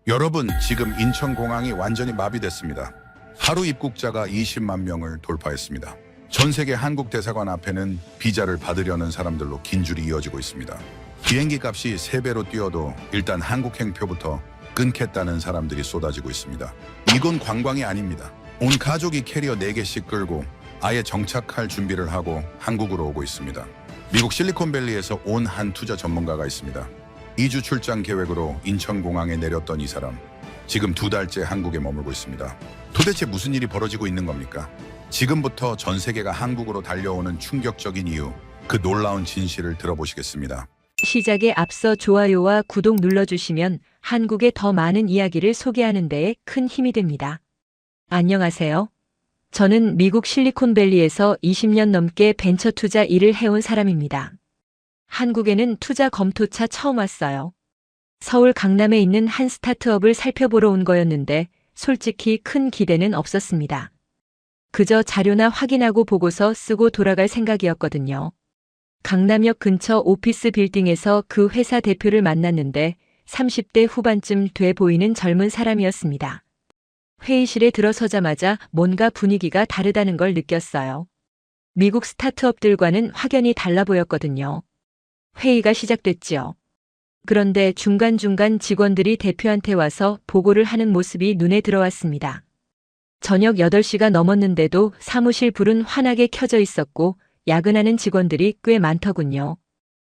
여러분, 지금 인천공항이 완전히 마비됐습니다. 하루 입국자가 20만 명을 돌파했습니다. 전 세계 한국 대사관 앞에는 비자를 받으려는 사람들로 긴 줄이 이어지고 있습니다. 비행기 값이 3배로 뛰어도 일단 한국행표부터 끊겠다는 사람들이 쏟아지고 있습니다. 이건 관광이 아닙니다. 온 가족이 캐리어 4개씩 끌고 아예 정착할 준비를 하고 한국으로 오고 있습니다. 미국 실리콘밸리에서 온 한 투자 전문가가 있습니다. 2주 출장 계획으로 인천공항에 내렸던 이 사람, 지금 2달째 한국에 머물고 있습니다. 도대체 무슨 일이 벌어지고 있는 겁니까? 지금부터 전 세계가 한국으로 달려오는 충격적인 이유, 그 놀라운 진실을 들어보시겠습니다. 시작에 앞서 좋아요와 구독 눌러주시면 한국의 더 많은 이야기를 소개하는 데에 큰 힘이 됩니다. 안녕하세요. 저는 미국 실리콘밸리에서 20년 넘게 벤처 투자 일을 해온 사람입니다. 한국에는 투자 검토차 처음 왔어요. 서울 강남에 있는 한 스타트업을 살펴보러 온 거였는데 솔직히 큰 기대는 없었습니다. 그저 자료나 확인하고 보고서 쓰고 돌아갈 생각이었거든요. 강남역 근처 오피스 빌딩에서 그 회사 대표를 만났는데 30대 후반쯤 돼 보이는 젊은 사람이었습니다. 회의실에 들어서자마자 뭔가 분위기가 다르다는 걸 느꼈어요. 미국 스타트업들과는 확연히 달라 보였거든요. 회의가 시작됐지요. 그런데 중간중간 직원들이 대표한테 와서 보고를 하는 모습이 눈에 들어왔습니다. 저녁 8시가 넘었는데도 사무실 불은 환하게 켜져 있었고 야근하는 직원들이 꽤 많더군요.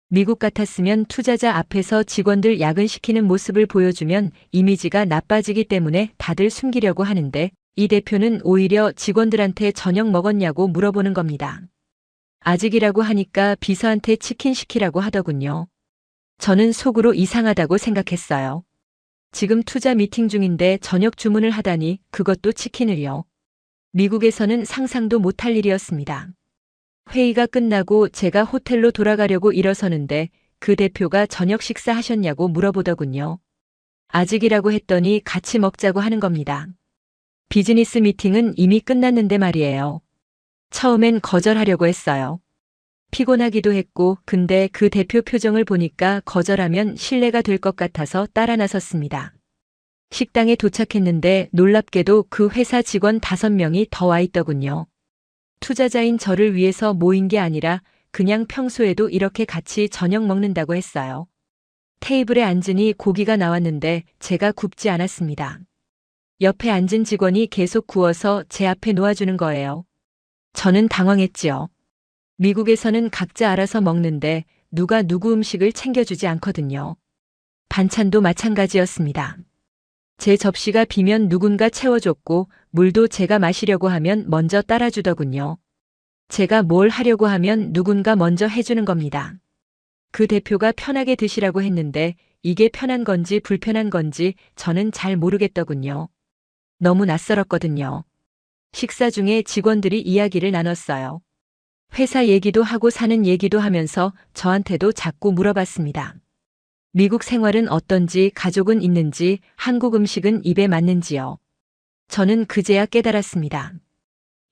미국 같았으면 투자자 앞에서 직원들 야근시키는 모습을 보여주면 이미지가 나빠지기 때문에 다들 숨기려고 하는데 이 대표는 오히려 직원들한테 저녁 먹었냐고 물어보는 겁니다. 아직이라고 하니까 비서한테 치킨 시키라고 하더군요. 저는 속으로 이상하다고 생각했어요. 지금 투자 미팅 중인데 저녁 주문을 하다니 그것도 치킨을요. 미국에서는 상상도 못할 일이었습니다. 회의가 끝나고 제가 호텔로 돌아가려고 일어서는데 그 대표가 저녁 식사하셨냐고 물어보더군요. 아직이라고 했더니 같이 먹자고 하는 겁니다. 비즈니스 미팅은 이미 끝났는데 말이에요. 처음엔 거절하려고 했어요. 피곤하기도 했고 근데 그 대표 표정을 보니까 거절하면 신뢰가 될 것 같아서 따라 나섰습니다. 식당에 도착했는데 놀랍게도 그 회사 직원 5명이 더 와 있더군요. 투자자인 저를 위해서 모인 게 아니라 그냥 평소에도 이렇게 같이 저녁 먹는다고 했어요. 테이블에 앉으니 고기가 나왔는데 제가 굽지 않았습니다. 옆에 앉은 직원이 계속 구워서 제 앞에 놓아주는 거예요. 저는 당황했지요. 미국에서는 각자 알아서 먹는데 누가 누구 음식을 챙겨주지 않거든요. 반찬도 마찬가지였습니다. 제 접시가 비면 누군가 채워줬고 물도 제가 마시려고 하면 먼저 따라주더군요. 제가 뭘 하려고 하면 누군가 먼저 해주는 겁니다. 그 대표가 편하게 드시라고 했는데 이게 편한 건지 불편한 건지 저는 잘 모르겠더군요. 너무 낯설었거든요. 식사 중에 직원들이 이야기를 나눴어요. 회사 얘기도 하고 사는 얘기도 하면서 저한테도 자꾸 물어봤습니다. 미국 생활은 어떤지, 가족은 있는지, 한국 음식은 입에 맞는지요. 저는 그제야 깨달았습니다.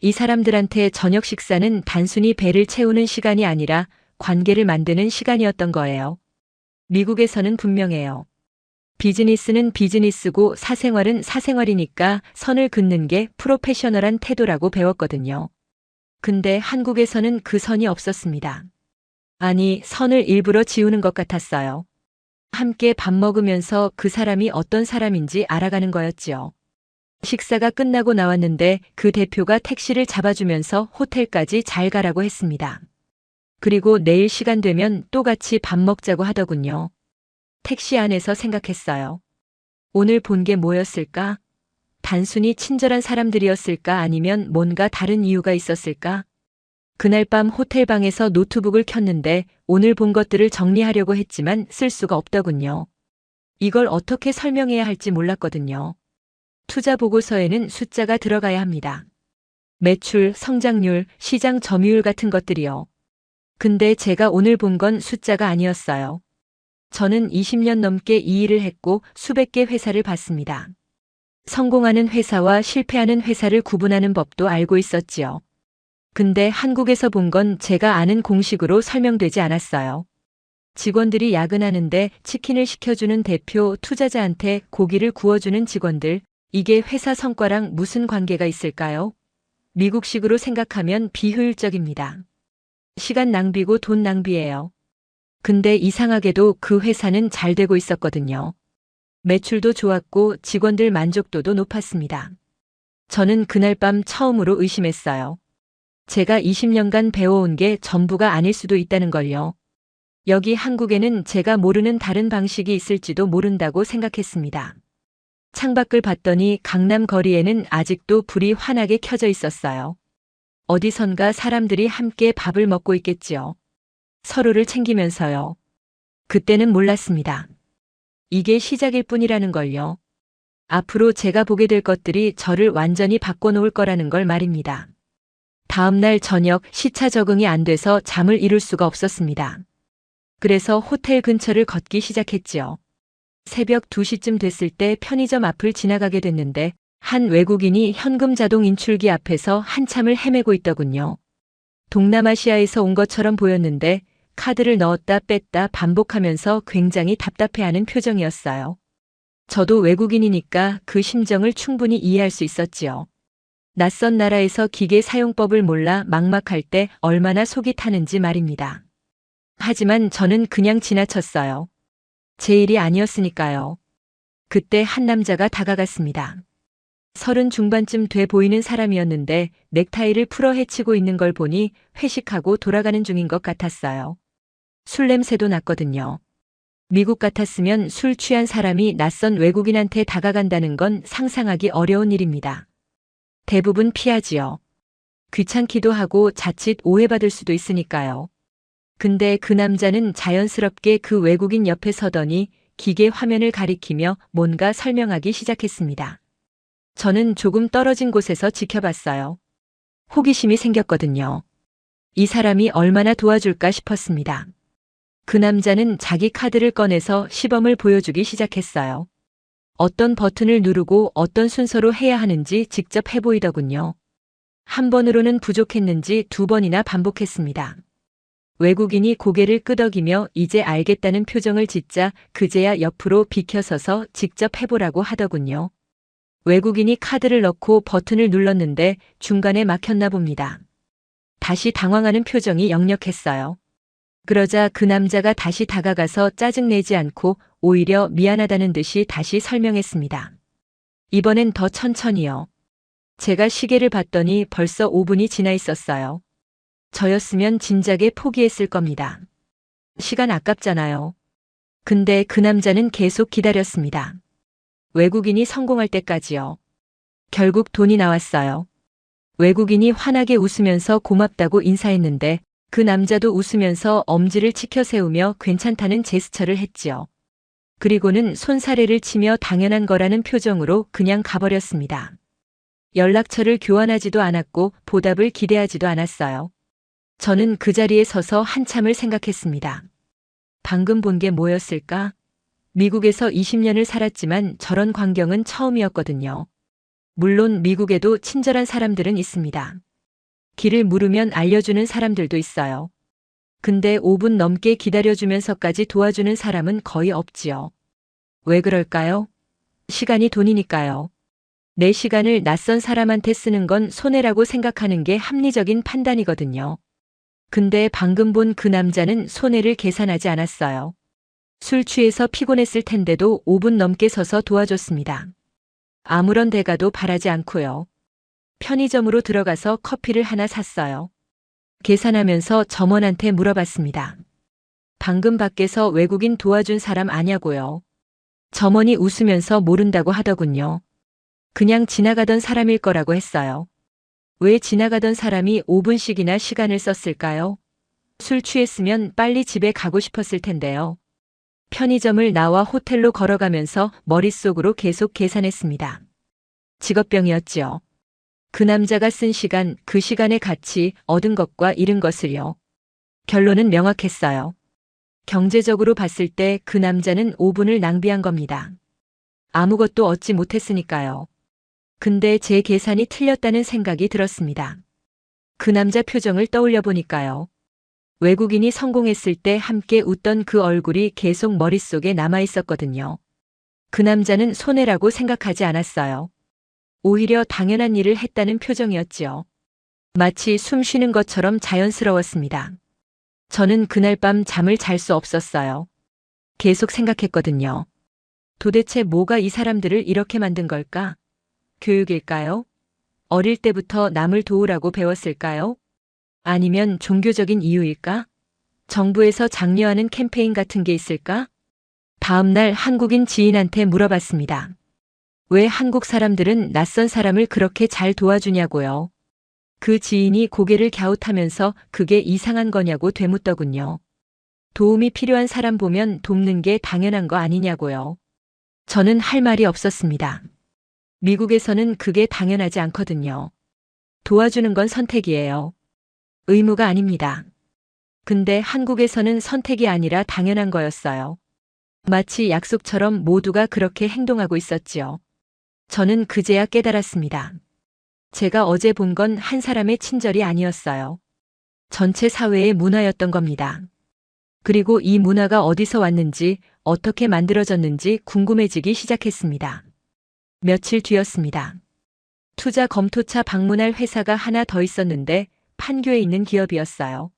이 사람들한테 저녁 식사는 단순히 배를 채우는 시간이 아니라 관계를 만드는 시간이었던 거예요. 미국에서는 분명해요. 비즈니스는 비즈니스고 사생활은 사생활이니까 선을 긋는 게 프로페셔널한 태도라고 배웠거든요. 근데 한국에서는 그 선이 없었습니다. 아니, 선을 일부러 지우는 것 같았어요. 함께 밥 먹으면서 그 사람이 어떤 사람인지 알아가는 거였지요. 식사가 끝나고 나왔는데 그 대표가 택시를 잡아주면서 호텔까지 잘 가라고 했습니다. 그리고 내일 시간 되면 또 같이 밥 먹자고 하더군요. 택시 안에서 생각했어요. 오늘 본 게 뭐였을까? 단순히 친절한 사람들이었을까 아니면 뭔가 다른 이유가 있었을까? 그날 밤 호텔방에서 노트북을 켰는데 오늘 본 것들을 정리하려고 했지만 쓸 수가 없더군요. 이걸 어떻게 설명해야 할지 몰랐거든요. 투자 보고서에는 숫자가 들어가야 합니다. 매출, 성장률, 시장 점유율 같은 것들이요. 근데 제가 오늘 본 건 숫자가 아니었어요. 저는 20년 넘게 이 일을 했고 수백 개 회사를 봤습니다. 성공하는 회사와 실패하는 회사를 구분하는 법도 알고 있었지요. 근데 한국에서 본 건 제가 아는 공식으로 설명되지 않았어요. 직원들이 야근하는데 치킨을 시켜주는 대표, 투자자한테 고기를 구워주는 직원들, 이게 회사 성과랑 무슨 관계가 있을까요? 미국식으로 생각하면 비효율적입니다. 시간 낭비고 돈 낭비예요. 근데 이상하게도 그 회사는 잘 되고 있었거든요. 매출도 좋았고 직원들 만족도도 높았습니다. 저는 그날 밤 처음으로 의심했어요. 제가 20년간 배워온 게 전부가 아닐 수도 있다는 걸요. 여기 한국에는 제가 모르는 다른 방식이 있을지도 모른다고 생각했습니다. 창밖을 봤더니 강남 거리에는 아직도 불이 환하게 켜져 있었어요. 어디선가 사람들이 함께 밥을 먹고 있겠지요. 서로를 챙기면서요. 그때는 몰랐습니다. 이게 시작일 뿐이라는 걸요. 앞으로 제가 보게 될 것들이 저를 완전히 바꿔놓을 거라는 걸 말입니다. 다음 날 저녁 시차 적응이 안 돼서 잠을 이룰 수가 없었습니다. 그래서 호텔 근처를 걷기 시작했지요. 새벽 2시쯤 됐을 때 편의점 앞을 지나가게 됐는데 한 외국인이 현금 자동 인출기 앞에서 한참을 헤매고 있더군요. 동남아시아에서 온 것처럼 보였는데 카드를 넣었다 뺐다 반복하면서 굉장히 답답해하는 표정이었어요. 저도 외국인이니까 그 심정을 충분히 이해할 수 있었지요. 낯선 나라에서 기계 사용법을 몰라 막막할 때 얼마나 속이 타는지 말입니다. 하지만 저는 그냥 지나쳤어요. 제 일이 아니었으니까요. 그때 한 남자가 다가갔습니다. 30 중반쯤 돼 보이는 사람이었는데 넥타이를 풀어 헤치고 있는 걸 보니 회식하고 돌아가는 중인 것 같았어요. 술 냄새도 났거든요. 미국 같았으면 술 취한 사람이 낯선 외국인한테 다가간다는 건 상상하기 어려운 일입니다. 대부분 피하지요. 귀찮기도 하고 자칫 오해받을 수도 있으니까요. 근데 그 남자는 자연스럽게 그 외국인 옆에 서더니 기계 화면을 가리키며 뭔가 설명하기 시작했습니다. 저는 조금 떨어진 곳에서 지켜봤어요. 호기심이 생겼거든요. 이 사람이 얼마나 도와줄까 싶었습니다. 그 남자는 자기 카드를 꺼내서 시범을 보여주기 시작했어요. 어떤 버튼을 누르고 어떤 순서로 해야 하는지 직접 해보이더군요. 한 번으로는 부족했는지 2번이나 반복했습니다. 외국인이 고개를 끄덕이며 이제 알겠다는 표정을 짓자 그제야 옆으로 비켜서서 직접 해보라고 하더군요. 외국인이 카드를 넣고 버튼을 눌렀는데 중간에 막혔나 봅니다. 다시 당황하는 표정이 역력했어요. 그러자 그 남자가 다시 다가가서 짜증내지 않고 오히려 미안하다는 듯이 다시 설명했습니다. 이번엔 더 천천히요. 제가 시계를 봤더니 벌써 5분이 지나 있었어요. 저였으면 진작에 포기했을 겁니다. 시간 아깝잖아요. 근데 그 남자는 계속 기다렸습니다. 외국인이 성공할 때까지요. 결국 돈이 나왔어요. 외국인이 환하게 웃으면서 고맙다고 인사했는데 그 남자도 웃으면서 엄지를 치켜 세우며 괜찮다는 제스처를 했지요. 그리고는 손사래를 치며 당연한 거라는 표정으로 그냥 가버렸습니다. 연락처를 교환하지도 않았고 보답을 기대하지도 않았어요. 저는 그 자리에 서서 한참을 생각했습니다. 방금 본 게 뭐였을까? 미국에서 20년을 살았지만 저런 광경은 처음이었거든요. 물론 미국에도 친절한 사람들은 있습니다. 길을 물으면 알려주는 사람들도 있어요. 근데 5분 넘게 기다려주면서까지 도와주는 사람은 거의 없지요. 왜 그럴까요? 시간이 돈이니까요. 내 시간을 낯선 사람한테 쓰는 건 손해라고 생각하는 게 합리적인 판단이거든요. 근데 방금 본 그 남자는 손해를 계산하지 않았어요. 술 취해서 피곤했을 텐데도 5분 넘게 서서 도와줬습니다. 아무런 대가도 바라지 않고요. 편의점으로 들어가서 커피를 하나 샀어요. 계산하면서 점원한테 물어봤습니다. 방금 밖에서 외국인 도와준 사람 아냐고요. 점원이 웃으면서 모른다고 하더군요. 그냥 지나가던 사람일 거라고 했어요. 왜 지나가던 사람이 5분씩이나 시간을 썼을까요? 술 취했으면 빨리 집에 가고 싶었을 텐데요. 편의점을 나와 호텔로 걸어가면서 머릿속으로 계속 계산했습니다. 직업병이었지요. 그 남자가 쓴 시간, 그 시간의 가치, 얻은 것과 잃은 것을요. 결론은 명확했어요. 경제적으로 봤을 때 그 남자는 5분을 낭비한 겁니다. 아무것도 얻지 못했으니까요. 근데 제 계산이 틀렸다는 생각이 들었습니다. 그 남자 표정을 떠올려 보니까요. 외국인이 성공했을 때 함께 웃던 그 얼굴이 계속 머릿속에 남아 있었거든요. 그 남자는 손해라고 생각하지 않았어요. 오히려 당연한 일을 했다는 표정이었지요. 마치 숨 쉬는 것처럼 자연스러웠습니다. 저는 그날 밤 잠을 잘 수 없었어요. 계속 생각했거든요. 도대체 뭐가 이 사람들을 이렇게 만든 걸까? 교육일까요? 어릴 때부터 남을 도우라고 배웠을까요? 아니면 종교적인 이유일까? 정부에서 장려하는 캠페인 같은 게 있을까? 다음 날 한국인 지인한테 물어봤습니다. 왜 한국 사람들은 낯선 사람을 그렇게 잘 도와주냐고요. 그 지인이 고개를 갸웃하면서 그게 이상한 거냐고 되묻더군요. 도움이 필요한 사람 보면 돕는 게 당연한 거 아니냐고요. 저는 할 말이 없었습니다. 미국에서는 그게 당연하지 않거든요. 도와주는 건 선택이에요. 의무가 아닙니다. 근데 한국에서는 선택이 아니라 당연한 거였어요. 마치 약속처럼 모두가 그렇게 행동하고 있었지요. 저는 그제야 깨달았습니다. 제가 어제 본 건 한 사람의 친절이 아니었어요. 전체 사회의 문화였던 겁니다. 그리고 이 문화가 어디서 왔는지, 어떻게 만들어졌는지 궁금해지기 시작했습니다. 며칠 뒤였습니다. 투자 검토차 방문할 회사가 하나 더 있었는데 판교에 있는 기업이었어요.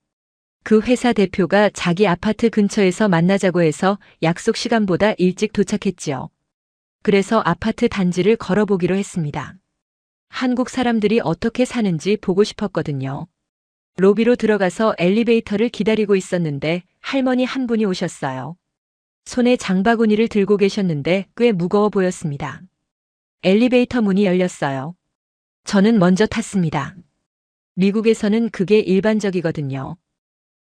그 회사 대표가 자기 아파트 근처에서 만나자고 해서 약속 시간보다 일찍 도착했지요. 그래서 아파트 단지를 걸어보기로 했습니다. 한국 사람들이 어떻게 사는지 보고 싶었거든요. 로비로 들어가서 엘리베이터를 기다리고 있었는데 할머니 한 분이 오셨어요. 손에 장바구니를 들고 계셨는데 꽤 무거워 보였습니다. 엘리베이터 문이 열렸어요. 저는 먼저 탔습니다. 미국에서는 그게 일반적이거든요.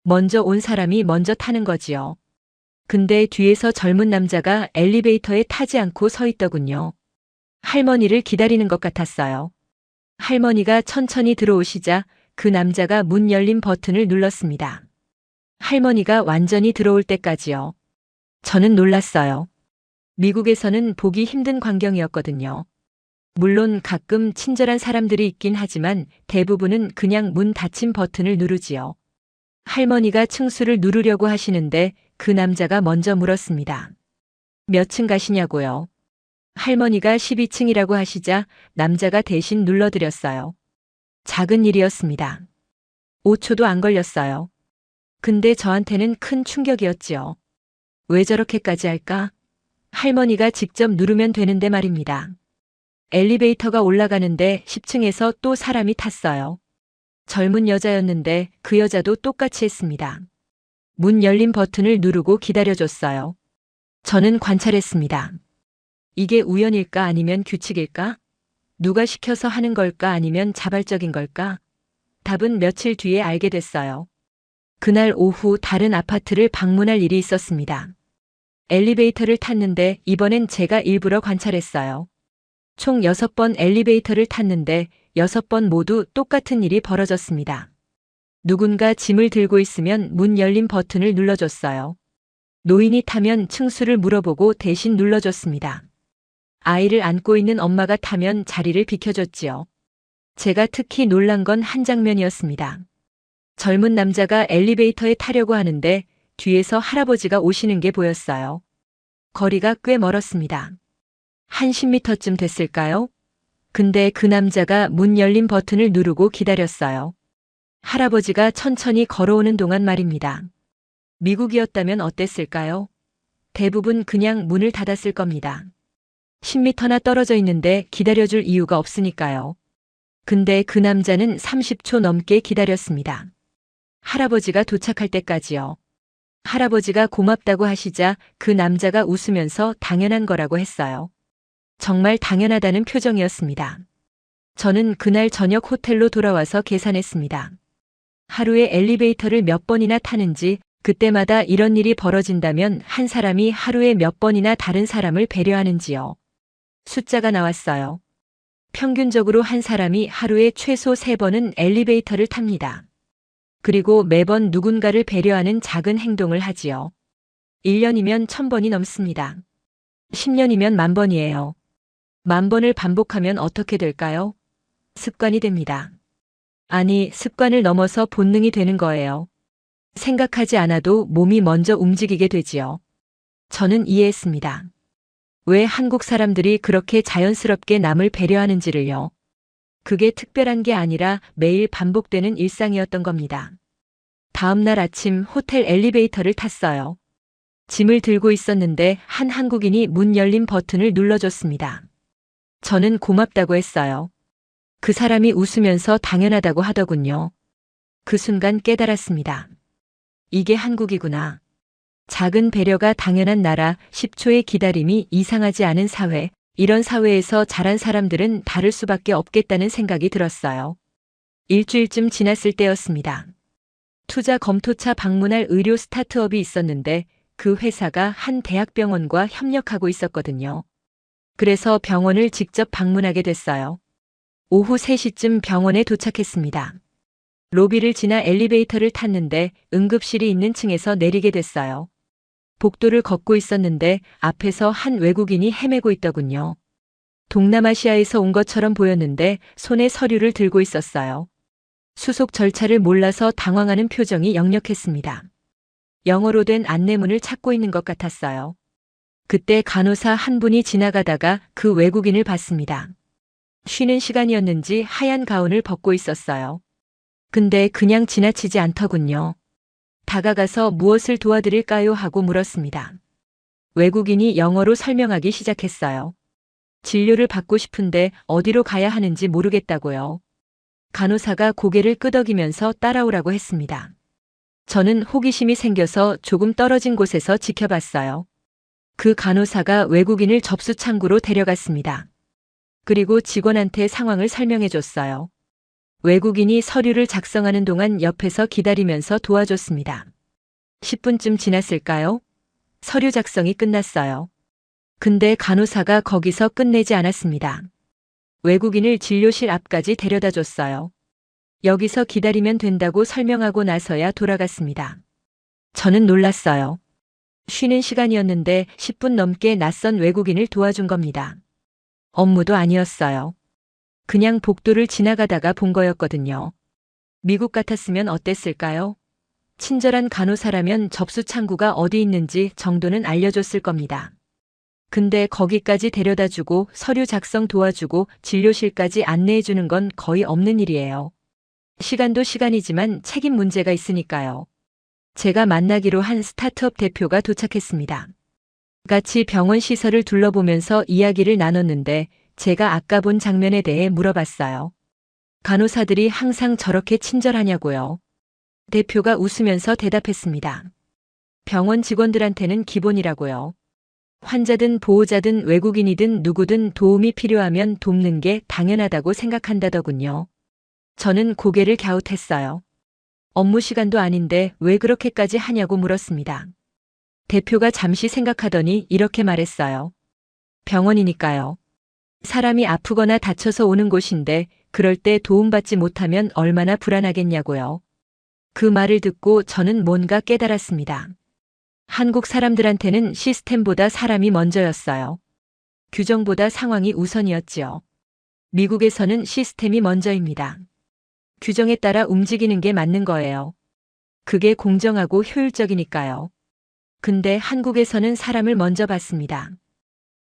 먼저 온 사람이 먼저 타는 거지요. 근데 뒤에서 젊은 남자가 엘리베이터에 타지 않고 서 있더군요. 할머니를 기다리는 것 같았어요. 할머니가 천천히 들어오시자 그 남자가 문 열린 버튼을 눌렀습니다. 할머니가 완전히 들어올 때까지요. 저는 놀랐어요. 미국에서는 보기 힘든 광경이었거든요. 물론 가끔 친절한 사람들이 있긴 하지만 대부분은 그냥 문 닫힌 버튼을 누르지요. 할머니가 층수를 누르려고 하시는데 그 남자가 먼저 물었습니다. 몇 층 가시냐고요. 할머니가 12층이라고 하시자 남자가 대신 눌러드렸어요. 작은 일이었습니다. 5초도 안 걸렸어요. 근데 저한테는 큰 충격이었지요. 왜 저렇게까지 할까? 할머니가 직접 누르면 되는데 말입니다. 엘리베이터가 올라가는데 10층에서 또 사람이 탔어요. 젊은 여자였는데 그 여자도 똑같이 했습니다. 문 열린 버튼을 누르고 기다려줬어요. 저는 관찰했습니다. 이게 우연일까 아니면 규칙일까? 누가 시켜서 하는 걸까 아니면 자발적인 걸까? 답은 며칠 뒤에 알게 됐어요. 그날 오후 다른 아파트를 방문할 일이 있었습니다. 엘리베이터를 탔는데 이번엔 제가 일부러 관찰했어요. 총 6번 엘리베이터를 탔는데 6번 모두 똑같은 일이 벌어졌습니다. 누군가 짐을 들고 있으면 문 열린 버튼을 눌러줬어요. 노인이 타면 층수를 물어보고 대신 눌러줬습니다. 아이를 안고 있는 엄마가 타면 자리를 비켜줬지요. 제가 특히 놀란 건 한 장면이었습니다. 젊은 남자가 엘리베이터에 타려고 하는데 뒤에서 할아버지가 오시는 게 보였어요. 거리가 꽤 멀었습니다. 한 10m쯤 됐을까요? 근데 그 남자가 문 열린 버튼을 누르고 기다렸어요. 할아버지가 천천히 걸어오는 동안 말입니다. 미국이었다면 어땠을까요? 대부분 그냥 문을 닫았을 겁니다. 10m나 떨어져 있는데 기다려줄 이유가 없으니까요. 근데 그 남자는 30초 넘게 기다렸습니다. 할아버지가 도착할 때까지요. 할아버지가 고맙다고 하시자 그 남자가 웃으면서 당연한 거라고 했어요. 정말 당연하다는 표정이었습니다. 저는 그날 저녁 호텔로 돌아와서 계산했습니다. 하루에 엘리베이터를 몇 번이나 타는지 그때마다 이런 일이 벌어진다면 한 사람이 하루에 몇 번이나 다른 사람을 배려하는지요. 숫자가 나왔어요. 평균적으로 한 사람이 하루에 최소 3번은 엘리베이터를 탑니다. 그리고 매번 누군가를 배려하는 작은 행동을 하지요. 1년이면 1000번이 넘습니다. 10년이면 10,000번이에요. 10,000번을 반복하면 어떻게 될까요? 습관이 됩니다. 아니, 습관을 넘어서 본능이 되는 거예요. 생각하지 않아도 몸이 먼저 움직이게 되지요. 저는 이해했습니다. 왜 한국 사람들이 그렇게 자연스럽게 남을 배려하는지를요. 그게 특별한 게 아니라 매일 반복되는 일상이었던 겁니다. 다음 날 아침 호텔 엘리베이터를 탔어요. 짐을 들고 있었는데 한 한국인이 문 열림 버튼을 눌러줬습니다. 저는 고맙다고 했어요. 그 사람이 웃으면서 당연하다고 하더군요. 그 순간 깨달았습니다. 이게 한국이구나. 작은 배려가 당연한 나라, 10초의 기다림이 이상하지 않은 사회, 이런 사회에서 자란 사람들은 다를 수밖에 없겠다는 생각이 들었어요. 일주일쯤 지났을 때였습니다. 투자 검토차 방문할 의료 스타트업이 있었는데 그 회사가 한 대학병원과 협력하고 있었거든요. 그래서 병원을 직접 방문하게 됐어요. 오후 3시쯤 병원에 도착했습니다. 로비를 지나 엘리베이터를 탔는데 응급실이 있는 층에서 내리게 됐어요. 복도를 걷고 있었는데 앞에서 한 외국인이 헤매고 있더군요. 동남아시아에서 온 것처럼 보였는데 손에 서류를 들고 있었어요. 수속 절차를 몰라서 당황하는 표정이 역력했습니다. 영어로 된 안내문을 찾고 있는 것 같았어요. 그때 간호사 한 분이 지나가다가 그 외국인을 봤습니다. 쉬는 시간이었는지 하얀 가운을 벗고 있었어요. 근데 그냥 지나치지 않더군요. 다가가서 무엇을 도와드릴까요? 하고 물었습니다. 외국인이 영어로 설명하기 시작했어요. 진료를 받고 싶은데 어디로 가야 하는지 모르겠다고요. 간호사가 고개를 끄덕이면서 따라오라고 했습니다. 저는 호기심이 생겨서 조금 떨어진 곳에서 지켜봤어요. 그 간호사가 외국인을 접수 창구로 데려갔습니다. 그리고 직원한테 상황을 설명해 줬어요. 외국인이 서류를 작성하는 동안 옆에서 기다리면서 도와줬습니다. 10분쯤 지났을까요? 서류 작성이 끝났어요. 근데 간호사가 거기서 끝내지 않았습니다. 외국인을 진료실 앞까지 데려다 줬어요. 여기서 기다리면 된다고 설명하고 나서야 돌아갔습니다. 저는 놀랐어요. 쉬는 시간이었는데 10분 넘게 낯선 외국인을 도와준 겁니다. 업무도 아니었어요. 그냥 복도를 지나가다가 본 거였거든요. 미국 같았으면 어땠을까요? 친절한 간호사라면 접수 창구가 어디 있는지 정도는 알려줬을 겁니다. 근데 거기까지 데려다주고 서류 작성 도와주고 진료실까지 안내해주는 건 거의 없는 일이에요. 시간도 시간이지만 책임 문제가 있으니까요. 제가 만나기로 한 스타트업 대표가 도착했습니다. 같이 병원 시설을 둘러보면서 이야기를 나눴는데 제가 아까 본 장면에 대해 물어봤어요. 간호사들이 항상 저렇게 친절하냐고요. 대표가 웃으면서 대답했습니다. 병원 직원들한테는 기본이라고요. 환자든 보호자든 외국인이든 누구든 도움이 필요하면 돕는 게 당연하다고 생각한다더군요. 저는 고개를 갸웃했어요. 업무 시간도 아닌데 왜 그렇게까지 하냐고 물었습니다. 대표가 잠시 생각하더니 이렇게 말했어요. 병원이니까요. 사람이 아프거나 다쳐서 오는 곳인데 그럴 때 도움받지 못하면 얼마나 불안하겠냐고요. 그 말을 듣고 저는 뭔가 깨달았습니다. 한국 사람들한테는 시스템보다 사람이 먼저였어요. 규정보다 상황이 우선이었지요. 미국에서는 시스템이 먼저입니다. 규정에 따라 움직이는 게 맞는 거예요. 그게 공정하고 효율적이니까요. 근데 한국에서는 사람을 먼저 봤습니다.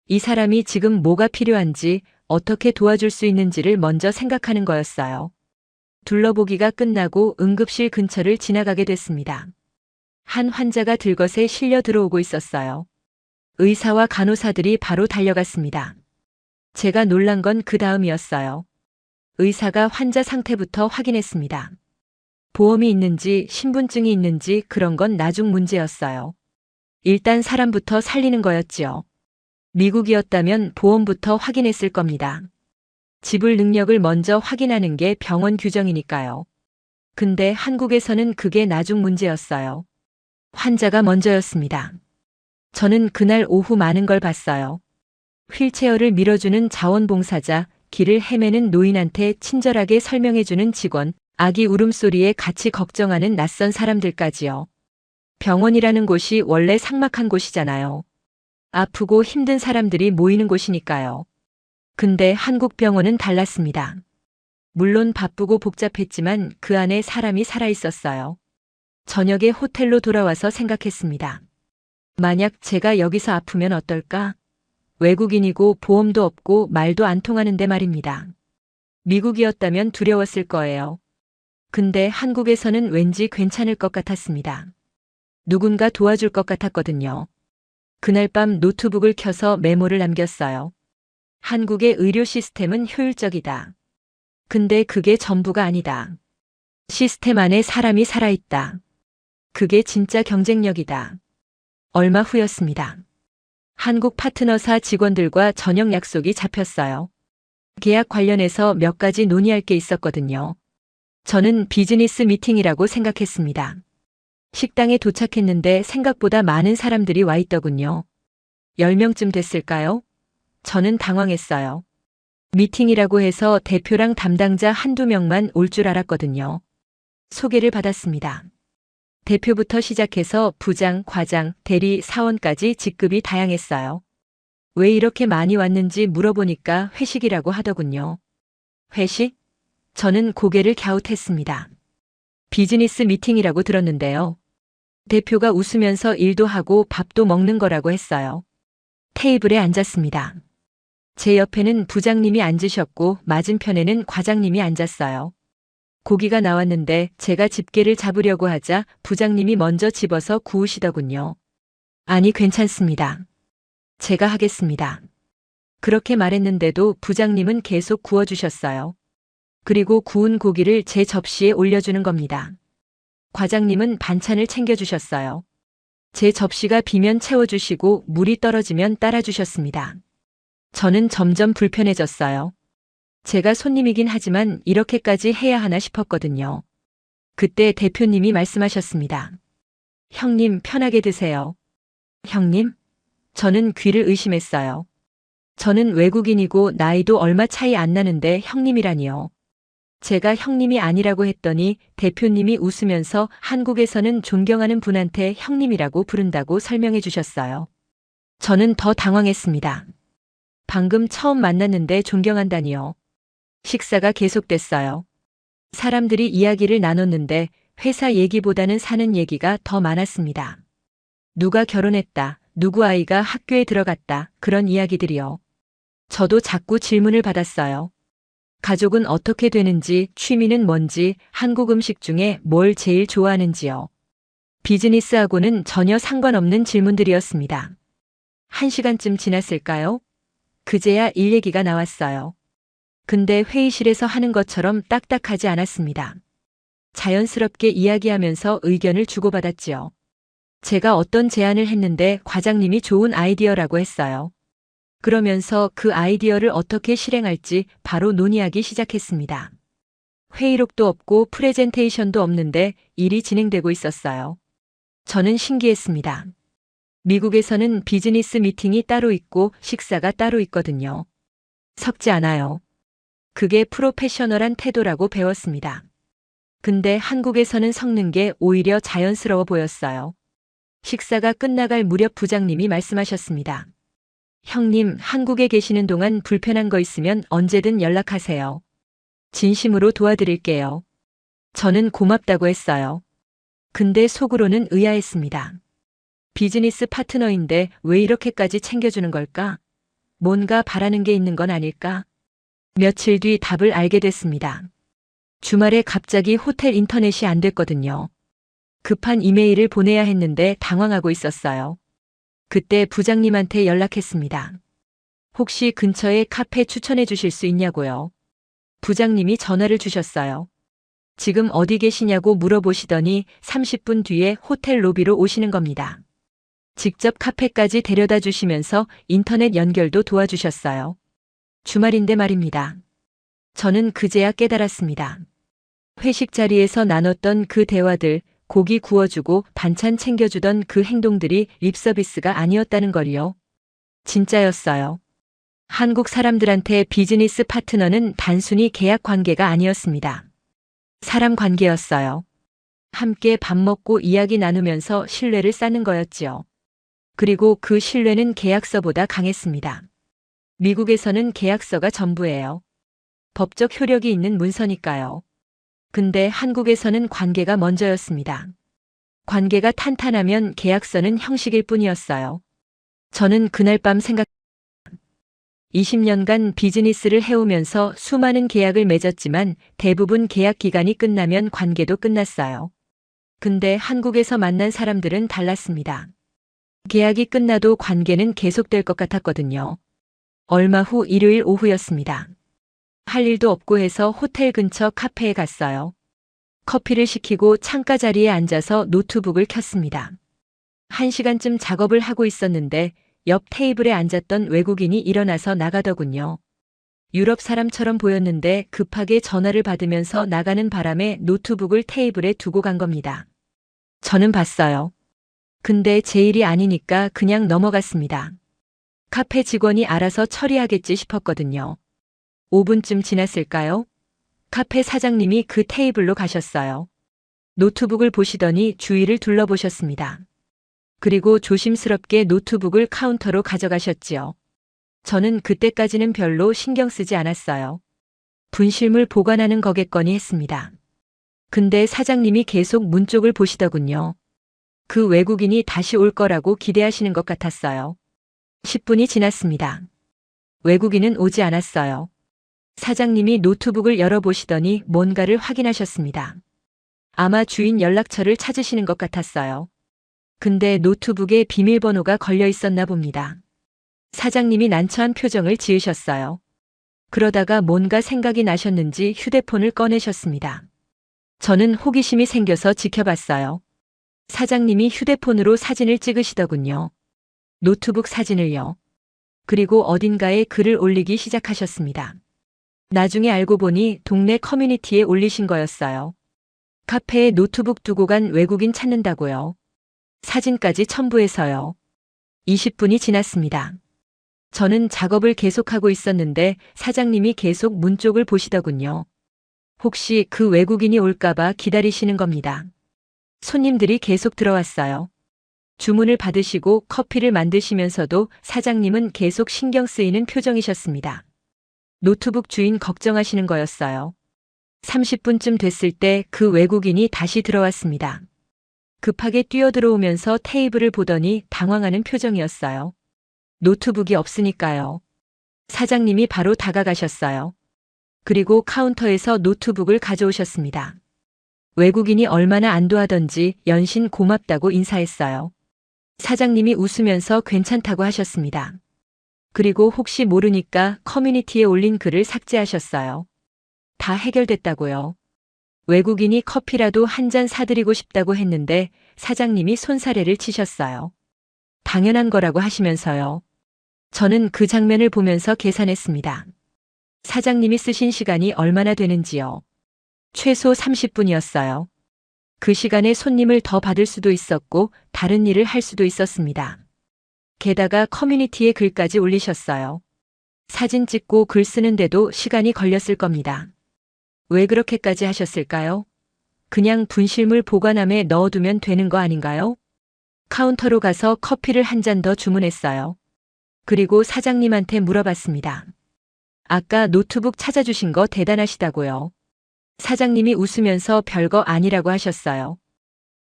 이 사람이 지금 뭐가 필요한지, 어떻게 도와줄 수 있는지를 먼저 생각하는 거였어요. 둘러보기가 끝나고 응급실 근처를 지나가게 됐습니다. 한 환자가 들것에 실려 들어오고 있었어요. 의사와 간호사들이 바로 달려갔습니다. 제가 놀란 건 그 다음이었어요. 의사가 환자 상태부터 확인했습니다. 보험이 있는지 신분증이 있는지 그런 건 나중 문제였어요. 일단 사람부터 살리는 거였지요. 미국이었다면 보험부터 확인했을 겁니다. 지불 능력을 먼저 확인하는 게 병원 규정이니까요. 근데 한국에서는 그게 나중 문제였어요. 환자가 먼저였습니다. 저는 그날 오후 많은 걸 봤어요. 휠체어를 밀어주는 자원봉사자, 길을 헤매는 노인한테 친절하게 설명해주는 직원, 아기 울음소리에 같이 걱정하는 낯선 사람들까지요. 병원이라는 곳이 원래 삭막한 곳이잖아요. 아프고 힘든 사람들이 모이는 곳이니까요. 근데 한국 병원은 달랐습니다. 물론 바쁘고 복잡했지만 그 안에 사람이 살아있었어요. 저녁에 호텔로 돌아와서 생각했습니다. 만약 제가 여기서 아프면 어떨까? 외국인이고 보험도 없고 말도 안 통하는데 말입니다. 미국이었다면 두려웠을 거예요. 근데 한국에서는 왠지 괜찮을 것 같았습니다. 누군가 도와줄 것 같았거든요. 그날 밤 노트북을 켜서 메모를 남겼어요. 한국의 의료 시스템은 효율적이다. 근데 그게 전부가 아니다. 시스템 안에 사람이 살아있다. 그게 진짜 경쟁력이다. 얼마 후였습니다. 한국 파트너사 직원들과 저녁 약속이 잡혔어요. 계약 관련해서 몇 가지 논의할 게 있었거든요. 저는 비즈니스 미팅이라고 생각했습니다. 식당에 도착했는데 생각보다 많은 사람들이 와 있더군요. 10명쯤 됐을까요? 저는 당황했어요. 미팅이라고 해서 대표랑 담당자 한두 명만 올 줄 알았거든요. 소개를 받았습니다. 대표부터 시작해서 부장, 과장, 대리, 사원까지 직급이 다양했어요. 왜 이렇게 많이 왔는지 물어보니까 회식이라고 하더군요. 회식? 저는 고개를 갸웃했습니다. 비즈니스 미팅이라고 들었는데요. 대표가 웃으면서 일도 하고 밥도 먹는 거라고 했어요. 테이블에 앉았습니다. 제 옆에는 부장님이 앉으셨고 맞은편에는 과장님이 앉았어요. 고기가 나왔는데 제가 집게를 잡으려고 하자 부장님이 먼저 집어서 구우시더군요. 아니, 괜찮습니다. 제가 하겠습니다. 그렇게 말했는데도 부장님은 계속 구워주셨어요. 그리고 구운 고기를 제 접시에 올려주는 겁니다. 과장님은 반찬을 챙겨주셨어요. 제 접시가 비면 채워주시고 물이 떨어지면 따라주셨습니다. 저는 점점 불편해졌어요. 제가 손님이긴 하지만 이렇게까지 해야 하나 싶었거든요. 그때 대표님이 말씀하셨습니다. 형님, 편하게 드세요. 형님? 저는 귀를 의심했어요. 저는 외국인이고 나이도 얼마 차이 안 나는데 형님이라니요. 제가 형님이 아니라고 했더니 대표님이 웃으면서 한국에서는 존경하는 분한테 형님이라고 부른다고 설명해 주셨어요. 저는 더 당황했습니다. 방금 처음 만났는데 존경한다니요. 식사가 계속됐어요. 사람들이 이야기를 나눴는데 회사 얘기보다는 사는 얘기가 더 많았습니다. 누가 결혼했다, 누구 아이가 학교에 들어갔다, 그런 이야기들이요. 저도 자꾸 질문을 받았어요. 가족은 어떻게 되는지, 취미는 뭔지, 한국 음식 중에 뭘 제일 좋아하는지요. 비즈니스하고는 전혀 상관없는 질문들이었습니다. 1시간쯤 지났을까요? 그제야 일 얘기가 나왔어요. 근데 회의실에서 하는 것처럼 딱딱하지 않았습니다. 자연스럽게 이야기하면서 의견을 주고받았지요. 제가 어떤 제안을 했는데 과장님이 좋은 아이디어라고 했어요. 그러면서 그 아이디어를 어떻게 실행할지 바로 논의하기 시작했습니다. 회의록도 없고 프레젠테이션도 없는데 일이 진행되고 있었어요. 저는 신기했습니다. 미국에서는 비즈니스 미팅이 따로 있고 식사가 따로 있거든요. 섞지 않아요. 그게 프로페셔널한 태도라고 배웠습니다. 근데 한국에서는 섞는 게 오히려 자연스러워 보였어요. 식사가 끝나갈 무렵 부장님이 말씀하셨습니다. 형님, 한국에 계시는 동안 불편한 거 있으면 언제든 연락하세요. 진심으로 도와드릴게요. 저는 고맙다고 했어요. 근데 속으로는 의아했습니다. 비즈니스 파트너인데 왜 이렇게까지 챙겨주는 걸까? 뭔가 바라는 게 있는 건 아닐까? 며칠 뒤 답을 알게 됐습니다. 주말에 갑자기 호텔 인터넷이 안 됐거든요. 급한 이메일을 보내야 했는데 당황하고 있었어요. 그때 부장님한테 연락했습니다. 혹시 근처에 카페 추천해 주실 수 있냐고요. 부장님이 전화를 주셨어요. 지금 어디 계시냐고 물어보시더니 30분 뒤에 호텔 로비로 오시는 겁니다. 직접 카페까지 데려다 주시면서 인터넷 연결도 도와주셨어요. 주말인데 말입니다. 저는 그제야 깨달았습니다. 회식 자리에서 나눴던 그 대화들, 고기 구워주고 반찬 챙겨주던 그 행동들이 립서비스가 아니었다는 걸요. 진짜였어요. 한국 사람들한테 비즈니스 파트너는 단순히 계약 관계가 아니었습니다. 사람 관계였어요. 함께 밥 먹고 이야기 나누면서 신뢰를 쌓는 거였지요. 그리고 그 신뢰는 계약서보다 강했습니다. 미국에서는 계약서가 전부예요. 법적 효력이 있는 문서니까요. 근데 한국에서는 관계가 먼저였습니다. 관계가 탄탄하면 계약서는 형식일 뿐이었어요. 저는 그날 밤 20년간 비즈니스를 해오면서 수많은 계약을 맺었지만 대부분 계약 기간이 끝나면 관계도 끝났어요. 근데 한국에서 만난 사람들은 달랐습니다. 계약이 끝나도 관계는 계속될 것 같았거든요. 얼마 후 일요일 오후였습니다. 할 일도 없고 해서 호텔 근처 카페에 갔어요. 커피를 시키고 창가 자리에 앉아서 노트북을 켰습니다. 1시간쯤 작업을 하고 있었는데 옆 테이블에 앉았던 외국인이 일어나서 나가더군요. 유럽 사람처럼 보였는데 급하게 전화를 받으면서 나가는 바람에 노트북을 테이블에 두고 간 겁니다. 저는 봤어요. 근데 제 일이 아니니까 그냥 넘어갔습니다. 카페 직원이 알아서 처리하겠지 싶었거든요. 5분쯤 지났을까요? 카페 사장님이 그 테이블로 가셨어요. 노트북을 보시더니 주위를 둘러보셨습니다. 그리고 조심스럽게 노트북을 카운터로 가져가셨지요. 저는 그때까지는 별로 신경 쓰지 않았어요. 분실물 보관하는 거겠거니 했습니다. 근데 사장님이 계속 문 쪽을 보시더군요. 그 외국인이 다시 올 거라고 기대하시는 것 같았어요. 10분이 지났습니다. 외국인은 오지 않았어요. 사장님이 노트북을 열어보시더니 뭔가를 확인하셨습니다. 아마 주인 연락처를 찾으시는 것 같았어요. 근데 노트북에 비밀번호가 걸려 있었나 봅니다. 사장님이 난처한 표정을 지으셨어요. 그러다가 뭔가 생각이 나셨는지 휴대폰을 꺼내셨습니다. 저는 호기심이 생겨서 지켜봤어요. 사장님이 휴대폰으로 사진을 찍으시더군요. 노트북 사진을요. 그리고 어딘가에 글을 올리기 시작하셨습니다. 나중에 알고 보니 동네 커뮤니티에 올리신 거였어요. 카페에 노트북 두고 간 외국인 찾는다고요. 사진까지 첨부해서요. 20분이 지났습니다. 저는 작업을 계속하고 있었는데 사장님이 계속 문 쪽을 보시더군요. 혹시 그 외국인이 올까봐 기다리시는 겁니다. 손님들이 계속 들어왔어요. 주문을 받으시고 커피를 만드시면서도 사장님은 계속 신경 쓰이는 표정이셨습니다. 노트북 주인 걱정하시는 거였어요. 30분쯤 됐을 때 그 외국인이 다시 들어왔습니다. 급하게 뛰어들어오면서 테이블을 보더니 당황하는 표정이었어요. 노트북이 없으니까요. 사장님이 바로 다가가셨어요. 그리고 카운터에서 노트북을 가져오셨습니다. 외국인이 얼마나 안도하던지 연신 고맙다고 인사했어요. 사장님이 웃으면서 괜찮다고 하셨습니다. 그리고 혹시 모르니까 커뮤니티에 올린 글을 삭제하셨어요. 다 해결됐다고요. 외국인이 커피라도 한 잔 사드리고 싶다고 했는데 사장님이 손사래를 치셨어요. 당연한 거라고 하시면서요. 저는 그 장면을 보면서 계산했습니다. 사장님이 쓰신 시간이 얼마나 되는지요. 최소 30분이었어요. 그 시간에 손님을 더 받을 수도 있었고 다른 일을 할 수도 있었습니다. 게다가 커뮤니티에 글까지 올리셨어요. 사진 찍고 글 쓰는데도 시간이 걸렸을 겁니다. 왜 그렇게까지 하셨을까요? 그냥 분실물 보관함에 넣어두면 되는 거 아닌가요? 카운터로 가서 커피를 한 잔 더 주문했어요. 그리고 사장님한테 물어봤습니다. 아까 노트북 찾아주신 거 대단하시다고요. 사장님이 웃으면서 별거 아니라고 하셨어요.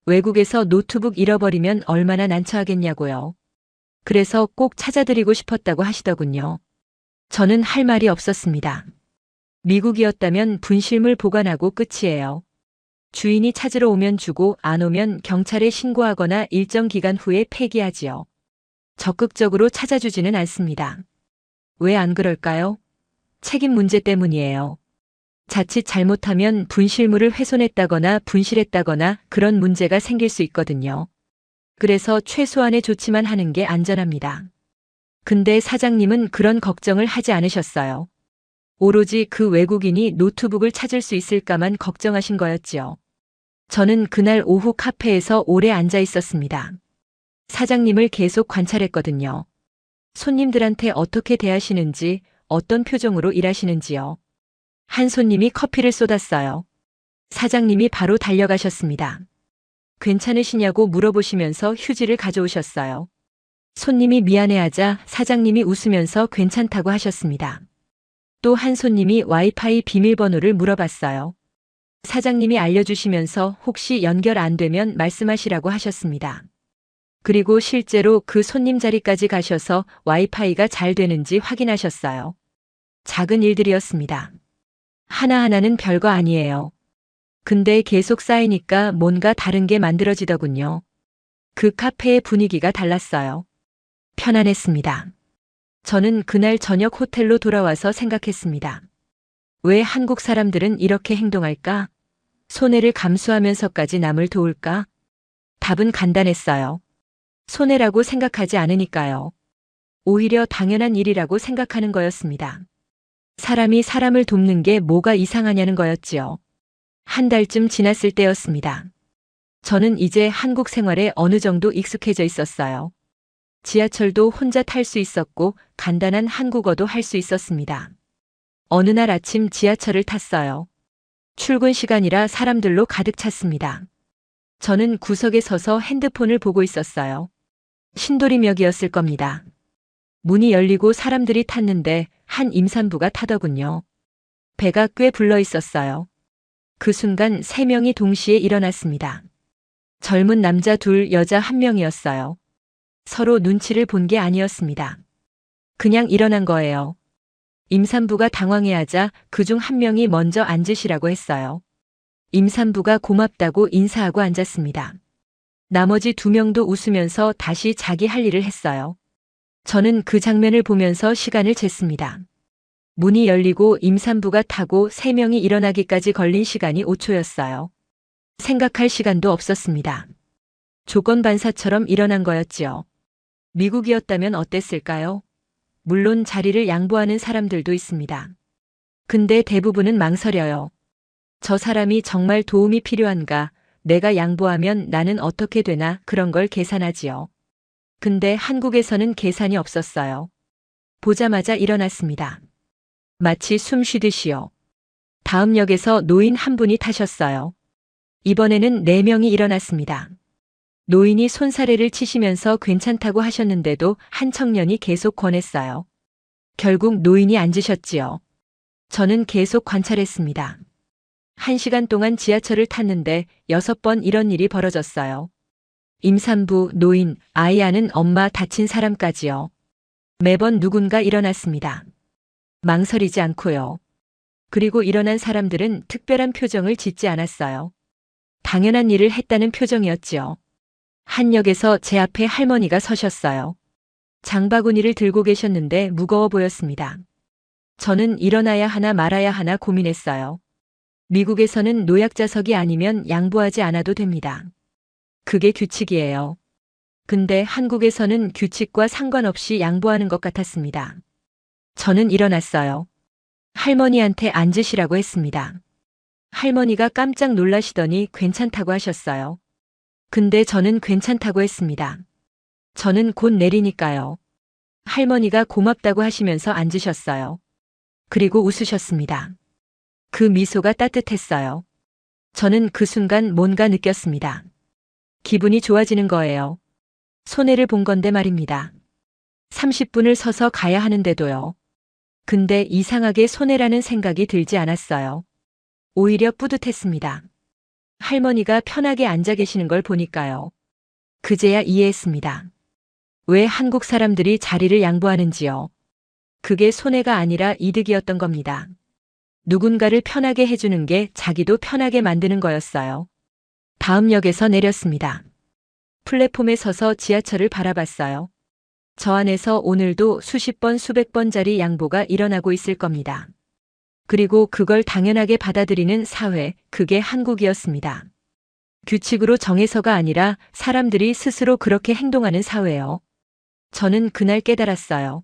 외국에서 노트북 잃어버리면 얼마나 난처하겠냐고요. 그래서 꼭 찾아드리고 싶었다고 하시더군요. 저는 할 말이 없었습니다. 미국이었다면 분실물 보관하고 끝이에요. 주인이 찾으러 오면 주고 안 오면 경찰에 신고하거나 일정 기간 후에 폐기하지요. 적극적으로 찾아주지는 않습니다. 왜 안 그럴까요? 책임 문제 때문이에요. 자칫 잘못하면 분실물을 훼손했다거나 분실했다거나 그런 문제가 생길 수 있거든요. 그래서 최소한의 조치만 하는 게 안전합니다. 근데 사장님은 그런 걱정을 하지 않으셨어요. 오로지 그 외국인이 노트북을 찾을 수 있을까만 걱정하신 거였지요. 저는 그날 오후 카페에서 오래 앉아 있었습니다. 사장님을 계속 관찰했거든요. 손님들한테 어떻게 대하시는지, 어떤 표정으로 일하시는지요. 한 손님이 커피를 쏟았어요. 사장님이 바로 달려가셨습니다. 괜찮으시냐고 물어보시면서 휴지를 가져오셨어요. 손님이 미안해하자 사장님이 웃으면서 괜찮다고 하셨습니다. 또 한 손님이 와이파이 비밀번호를 물어봤어요. 사장님이 알려주시면서 혹시 연결 안 되면 말씀하시라고 하셨습니다. 그리고 실제로 그 손님 자리까지 가셔서 와이파이가 잘 되는지 확인하셨어요. 작은 일들이었습니다. 하나하나는 별거 아니에요. 근데 계속 쌓이니까 뭔가 다른 게 만들어지더군요. 그 카페의 분위기가 달랐어요. 편안했습니다. 저는 그날 저녁 호텔로 돌아와서 생각했습니다. 왜 한국 사람들은 이렇게 행동할까? 손해를 감수하면서까지 남을 도울까? 답은 간단했어요. 손해라고 생각하지 않으니까요. 오히려 당연한 일이라고 생각하는 거였습니다. 사람이 사람을 돕는 게 뭐가 이상하냐는 거였지요. 한 달쯤 지났을 때였습니다. 저는 이제 한국 생활에 어느 정도 익숙해져 있었어요. 지하철도 혼자 탈 수 있었고 간단한 한국어도 할 수 있었습니다. 어느 날 아침 지하철을 탔어요. 출근 시간이라 사람들로 가득 찼습니다. 저는 구석에 서서 핸드폰을 보고 있었어요. 신도림역이었을 겁니다. 문이 열리고 사람들이 탔는데 한 임산부가 타더군요. 배가 꽤 불러 있었어요. 그 순간 3명이 동시에 일어났습니다. 젊은 남자 2, 여자 1명이었어요. 서로 눈치를 본 게 아니었습니다. 그냥 일어난 거예요. 임산부가 당황해하자 그중 1명이 먼저 앉으시라고 했어요. 임산부가 고맙다고 인사하고 앉았습니다. 나머지 2명도 웃으면서 다시 자기 할 일을 했어요. 저는 그 장면을 보면서 시간을 쟀습니다. 문이 열리고 임산부가 타고 3명이 일어나기까지 걸린 시간이 5초였어요. 생각할 시간도 없었습니다. 조건반사처럼 일어난 거였지요. 미국이었다면 어땠을까요? 물론 자리를 양보하는 사람들도 있습니다. 근데 대부분은 망설여요. 저 사람이 정말 도움이 필요한가? 내가 양보하면 나는 어떻게 되나? 그런 걸 계산하지요. 근데 한국에서는 계산이 없었어요. 보자마자 일어났습니다. 마치 숨 쉬듯이요. 다음 역에서 노인 한 분이 타셨어요. 이번에는 4명이 일어났습니다. 노인이 손사래를 치시면서 괜찮다고 하셨는데도 한 청년이 계속 권했어요. 결국 노인이 앉으셨지요. 저는 계속 관찰했습니다. 1시간 동안 지하철을 탔는데 6번 이런 일이 벌어졌어요. 임산부, 노인, 아이 아는 엄마, 다친 사람까지요. 매번 누군가 일어났습니다. 망설이지 않고요. 그리고 일어난 사람들은 특별한 표정을 짓지 않았어요. 당연한 일을 했다는 표정이었지요. 한 역에서 제 앞에 할머니가 서셨어요. 장바구니를 들고 계셨는데 무거워 보였습니다. 저는 일어나야 하나 말아야 하나 고민했어요. 미국에서는 노약자석이 아니면 양보하지 않아도 됩니다. 그게 규칙이에요. 근데 한국에서는 규칙과 상관없이 양보하는 것 같았습니다. 저는 일어났어요. 할머니한테 앉으시라고 했습니다. 할머니가 깜짝 놀라시더니 괜찮다고 하셨어요. 근데 저는 괜찮다고 했습니다. 저는 곧 내리니까요. 할머니가 고맙다고 하시면서 앉으셨어요. 그리고 웃으셨습니다. 그 미소가 따뜻했어요. 저는 그 순간 뭔가 느꼈습니다. 기분이 좋아지는 거예요. 손해를 본 건데 말입니다. 30분을 서서 가야 하는데도요. 근데 이상하게 손해라는 생각이 들지 않았어요. 오히려 뿌듯했습니다. 할머니가 편하게 앉아 계시는 걸 보니까요. 그제야 이해했습니다. 왜 한국 사람들이 자리를 양보하는지요. 그게 손해가 아니라 이득이었던 겁니다. 누군가를 편하게 해주는 게 자기도 편하게 만드는 거였어요. 다음 역에서 내렸습니다. 플랫폼에 서서 지하철을 바라봤어요. 저 안에서 오늘도 수십 번, 수백 번짜리 양보가 일어나고 있을 겁니다. 그리고 그걸 당연하게 받아들이는 사회, 그게 한국이었습니다. 규칙으로 정해서가 아니라 사람들이 스스로 그렇게 행동하는 사회요. 저는 그날 깨달았어요.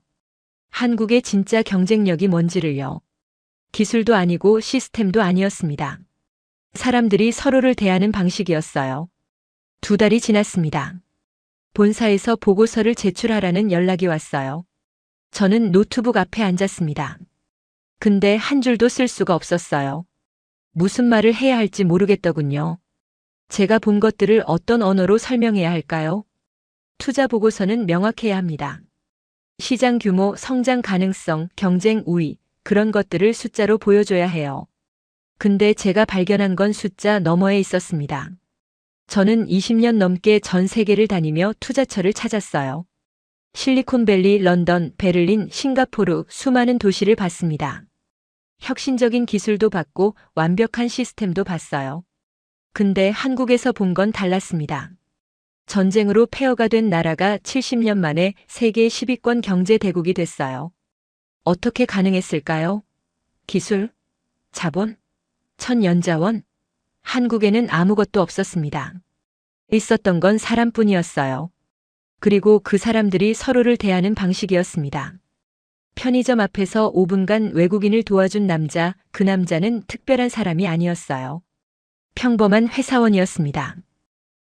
한국의 진짜 경쟁력이 뭔지를요. 기술도 아니고 시스템도 아니었습니다. 사람들이 서로를 대하는 방식이었어요. 2달이 지났습니다. 본사에서 보고서를 제출하라는 연락이 왔어요. 저는 노트북 앞에 앉았습니다. 근데 한 줄도 쓸 수가 없었어요. 무슨 말을 해야 할지 모르겠더군요. 제가 본 것들을 어떤 언어로 설명해야 할까요? 투자 보고서는 명확해야 합니다. 시장 규모, 성장 가능성, 경쟁 우위, 그런 것들을 숫자로 보여줘야 해요. 근데 제가 발견한 건 숫자 너머에 있었습니다. 저는 20년 넘게 전 세계를 다니며 투자처를 찾았어요. 실리콘밸리, 런던, 베를린, 싱가포르 수많은 도시를 봤습니다. 혁신적인 기술도 봤고 완벽한 시스템도 봤어요. 근데 한국에서 본 건 달랐습니다. 전쟁으로 폐허가 된 나라가 70년 만에 세계 10위권 경제 대국이 됐어요. 어떻게 가능했을까요? 기술, 자본, 천연자원. 한국에는 아무것도 없었습니다. 있었던 건 사람뿐이었어요. 그리고 그 사람들이 서로를 대하는 방식이었습니다. 편의점 앞에서 5분간 외국인을 도와준 남자, 그 남자는 특별한 사람이 아니었어요. 평범한 회사원이었습니다.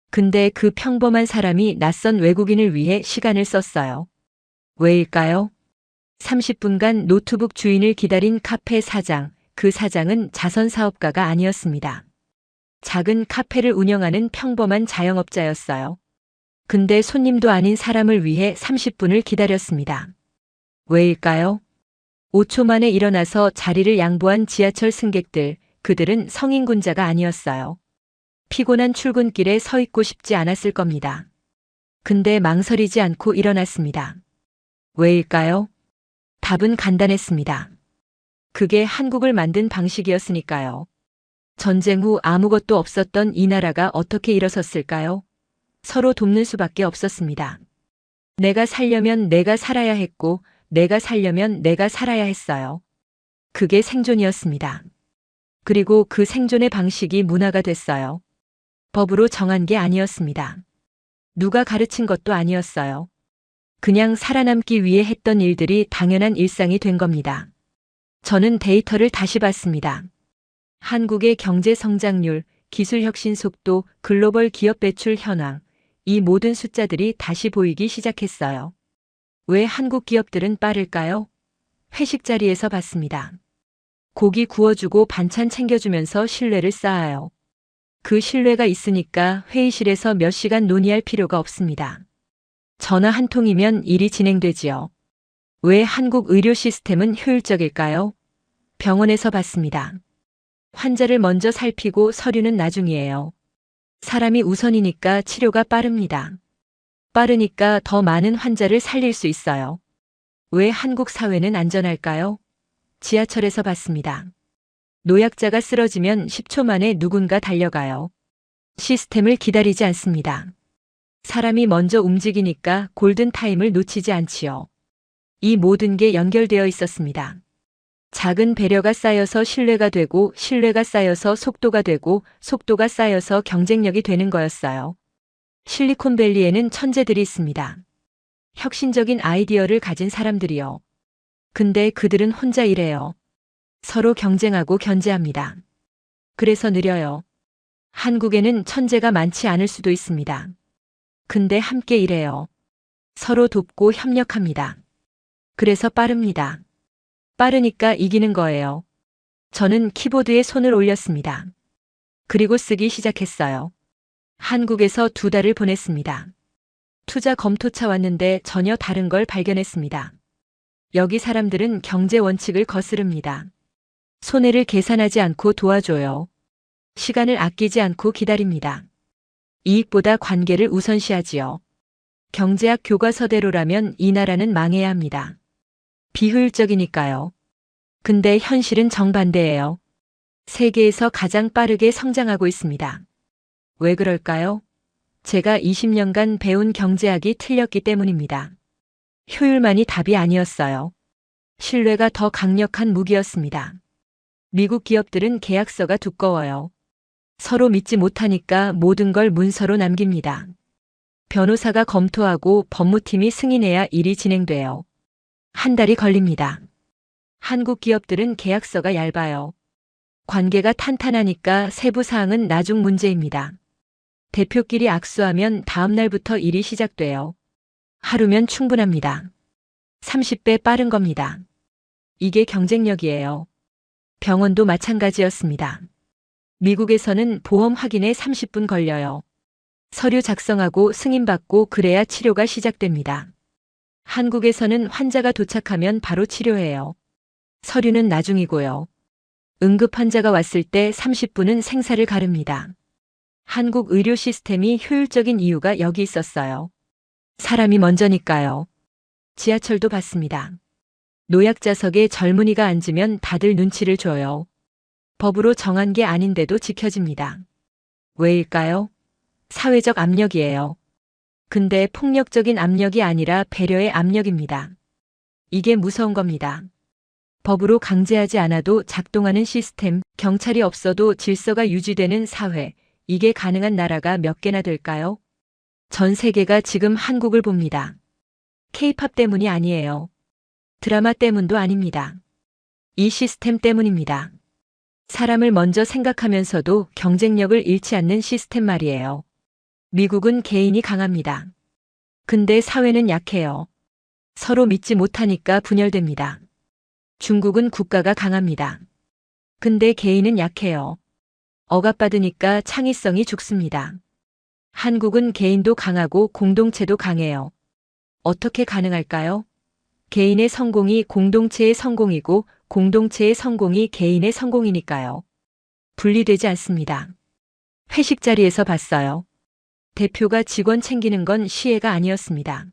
근데 그 평범한 사람이 낯선 외국인을 위해 시간을 썼어요. 왜일까요? 30분간 노트북 주인을 기다린 카페 사장, 그 사장은 자선 사업가가 아니었습니다. 작은 카페를 운영하는 평범한 자영업자였어요. 근데 손님도 아닌 사람을 위해 30분을 기다렸습니다. 왜일까요? 5초 만에 일어나서 자리를 양보한 지하철 승객들, 그들은 성인군자가 아니었어요. 피곤한 출근길에 서 있고 싶지 않았을 겁니다. 근데 망설이지 않고 일어났습니다. 왜일까요? 답은 간단했습니다. 그게 한국을 만든 방식이었으니까요. 전쟁 후 아무것도 없었던 이 나라가 어떻게 일어섰을까요? 서로 돕는 수밖에 없었습니다. 내가 살려면 내가 살아야 했고, 내가 살려면 내가 살아야 했어요. 그게 생존이었습니다. 그리고 그 생존의 방식이 문화가 됐어요. 법으로 정한 게 아니었습니다. 누가 가르친 것도 아니었어요. 그냥 살아남기 위해 했던 일들이 당연한 일상이 된 겁니다. 저는 데이터를 다시 봤습니다. 한국의 경제 성장률, 기술 혁신 속도, 글로벌 기업 배출 현황, 이 모든 숫자들이 다시 보이기 시작했어요. 왜 한국 기업들은 빠를까요? 회식 자리에서 봤습니다. 고기 구워주고 반찬 챙겨주면서 신뢰를 쌓아요. 그 신뢰가 있으니까 회의실에서 몇 시간 논의할 필요가 없습니다. 전화 한 통이면 일이 진행되지요. 왜 한국 의료 시스템은 효율적일까요? 병원에서 봤습니다. 환자를 먼저 살피고 서류는 나중이에요. 사람이 우선이니까 치료가 빠릅니다. 빠르니까 더 많은 환자를 살릴 수 있어요. 왜 한국 사회는 안전할까요? 지하철에서 봤습니다. 노약자가 쓰러지면 10초 만에 누군가 달려가요. 시스템을 기다리지 않습니다. 사람이 먼저 움직이니까 골든타임을 놓치지 않지요. 이 모든 게 연결되어 있었습니다. 작은 배려가 쌓여서 신뢰가 되고, 신뢰가 쌓여서 속도가 되고, 속도가 쌓여서 경쟁력이 되는 거였어요. 실리콘밸리에는 천재들이 있습니다. 혁신적인 아이디어를 가진 사람들이요. 근데 그들은 혼자 일해요. 서로 경쟁하고 견제합니다. 그래서 느려요. 한국에는 천재가 많지 않을 수도 있습니다. 근데 함께 일해요. 서로 돕고 협력합니다. 그래서 빠릅니다. 빠르니까 이기는 거예요. 저는 키보드에 손을 올렸습니다. 그리고 쓰기 시작했어요. 한국에서 2달을 보냈습니다. 투자 검토차 왔는데 전혀 다른 걸 발견했습니다. 여기 사람들은 경제 원칙을 거스릅니다. 손해를 계산하지 않고 도와줘요. 시간을 아끼지 않고 기다립니다. 이익보다 관계를 우선시하지요. 경제학 교과서대로라면 이 나라는 망해야 합니다. 비효율적이니까요. 근데 현실은 정반대예요. 세계에서 가장 빠르게 성장하고 있습니다. 왜 그럴까요? 제가 20년간 배운 경제학이 틀렸기 때문입니다. 효율만이 답이 아니었어요. 신뢰가 더 강력한 무기였습니다. 미국 기업들은 계약서가 두꺼워요. 서로 믿지 못하니까 모든 걸 문서로 남깁니다. 변호사가 검토하고 법무팀이 승인해야 일이 진행돼요. 한 달이 걸립니다. 한국 기업들은 계약서가 얇아요. 관계가 탄탄하니까 세부 사항은 나중 문제입니다. 대표끼리 악수하면 다음 날부터 일이 시작돼요. 하루면 충분합니다. 30배 빠른 겁니다. 이게 경쟁력이에요. 병원도 마찬가지였습니다. 미국에서는 보험 확인에 30분 걸려요. 서류 작성하고 승인받고 그래야 치료가 시작됩니다. 한국에서는 환자가 도착하면 바로 치료해요. 서류는 나중이고요. 응급 환자가 왔을 때 30분은 생사를 가릅니다. 한국 의료 시스템이 효율적인 이유가 여기 있었어요. 사람이 먼저니까요. 지하철도 봤습니다. 노약자석에 젊은이가 앉으면 다들 눈치를 줘요. 법으로 정한 게 아닌데도 지켜집니다. 왜일까요? 사회적 압력이에요. 근데 폭력적인 압력이 아니라 배려의 압력입니다. 이게 무서운 겁니다. 법으로 강제하지 않아도 작동하는 시스템, 경찰이 없어도 질서가 유지되는 사회, 이게 가능한 나라가 몇 개나 될까요? 전 세계가 지금 한국을 봅니다. K-팝 때문이 아니에요. 드라마 때문도 아닙니다. 이 시스템 때문입니다. 사람을 먼저 생각하면서도 경쟁력을 잃지 않는 시스템 말이에요. 미국은 개인이 강합니다. 근데 사회는 약해요. 서로 믿지 못하니까 분열됩니다. 중국은 국가가 강합니다. 근데 개인은 약해요. 억압받으니까 창의성이 죽습니다. 한국은 개인도 강하고 공동체도 강해요. 어떻게 가능할까요? 개인의 성공이 공동체의 성공이고 공동체의 성공이 개인의 성공이니까요. 분리되지 않습니다. 회식 자리에서 봤어요. 대표가 직원 챙기는 건 시혜가 아니었습니다.